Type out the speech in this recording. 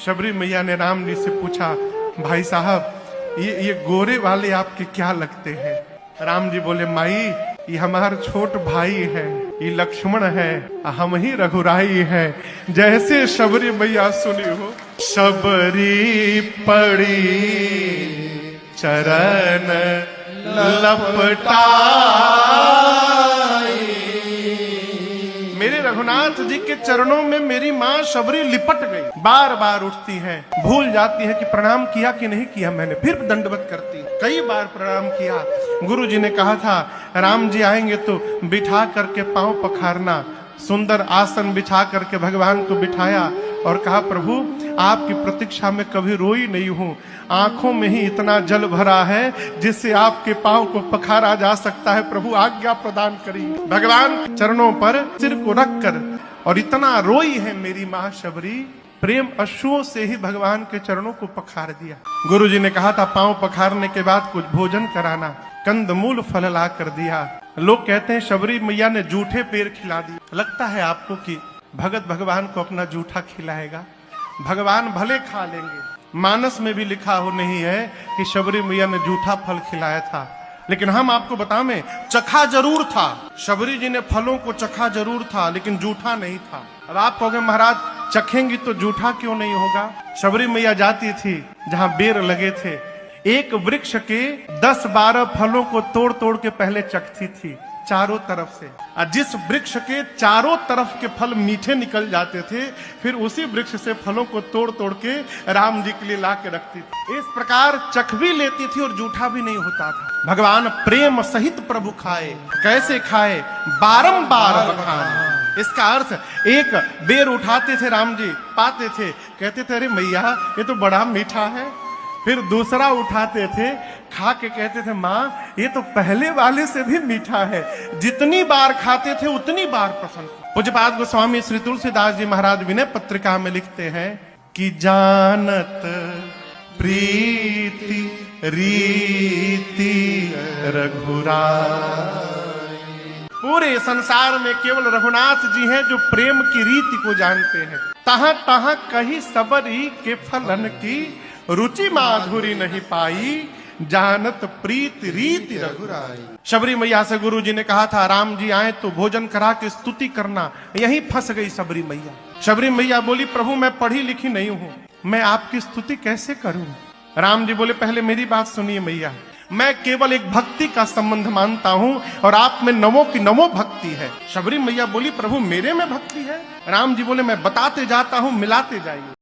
शबरी मैया ने राम जी से पूछा, भाई साहब ये गोरे वाले आपके क्या लगते हैं? राम जी बोले, माई ये हमारा छोट भाई है, ये लक्ष्मण है, हम ही रघुराई है। जैसे शबरी मैया सुनी हो, शबरी पड़ी चरण लपटा, मेरे रघुनाथ जी के चरणों में मेरी माँ शबरी लिपट गई। बार बार उठती है, भूल जाती है कि प्रणाम किया कि नहीं किया मैंने, फिर दंडवत करती। कई बार प्रणाम किया। गुरु जी ने कहा था राम जी आएंगे तो बिठा करके पांव पखारना। सुंदर आसन बिछा करके भगवान को बिठाया और कहा, प्रभु आपकी प्रतीक्षा में कभी रोई नहीं हूं, आंखों में ही इतना जल भरा है जिससे आपके पांव को पखारा जा सकता है, प्रभु आज्ञा प्रदान करिए। भगवान चरणों पर सिर को रखकर और इतना रोई है मेरी मां शबरी, प्रेम अश्रुओं से ही भगवान के चरणों को पखार दिया। गुरु जी ने कहा था पांव पखारने के बाद कुछ भोजन कराना, कंदमूल फल ला कर दिया। लोग कहते हैं शबरी मैया ने जूठे पेड़ खिला दिए। लगता है आपको कि भगत भगवान को अपना जूठा खिलाएगा? भगवान भले खा लेंगे। मानस में भी लिखा हो नहीं है कि शबरी मैया ने जूठा फल खिलाया था, लेकिन हम आपको बताएं चखा जरूर था। शबरी जी ने फलों को चखा जरूर था, लेकिन जूठा नहीं था। अब आप कहोगे महाराज चखेंगी तो जूठा क्यों नहीं होगा? शबरी मैया जाती थी जहां बेर लगे थे, एक वृक्ष के 10-12 फलों को तोड़ तोड़ के पहले चखती थी चारों तरफ से। और जिस वृक्ष के चारों तरफ के फल मीठे निकल जाते थे, फिर उसी वृक्ष से फलों को तोड़ तोड़ के राम जी के लिए ला के रखती थी। इस प्रकार चख भी लेती थी और जूठा भी नहीं होता था। भगवान प्रेम सहित प्रभु खाए। कैसे खाए? बारंबार बखाने। इसका अर्थ एक बेर उठाते थे राम जी, पाते थे, कहते थे अरे मैया ये तो बड़ा मीठा है। फिर दूसरा उठाते थे, खा के कहते थे माँ ये तो पहले वाले से भी मीठा है। जितनी बार खाते थे उतनी बार पसंद। पूज्यपाद गोस्वामी श्री तुलसीदास जी महाराज विनय पत्रिका में लिखते हैं कि जानत प्रीति रीति रघुराई। पूरे संसार में केवल रघुनाथ जी हैं जो प्रेम की रीति को जानते हैं। तहां तहां कहीं सबरी के फलन की रुचि माधुरी नहीं पाई, जानत प्रीत रीति रघुराई। शबरी मैया से गुरु जी ने कहा था राम जी आए तो भोजन करा के स्तुति करना। यहीं फंस गई शबरी मैया। शबरी मैया बोली, प्रभु मैं पढ़ी लिखी नहीं हूं, मैं आपकी स्तुति कैसे करूं? राम जी बोले, पहले मेरी बात सुनिए मैया, मैं केवल एक भक्ति का संबंध मानता हूं और आप में नमो की नमो भक्ति है। शबरी मैया बोली, प्रभु मेरे में भक्ति है? राम जी बोले, मैं बताते जाता हूं, मिलाते जाइए।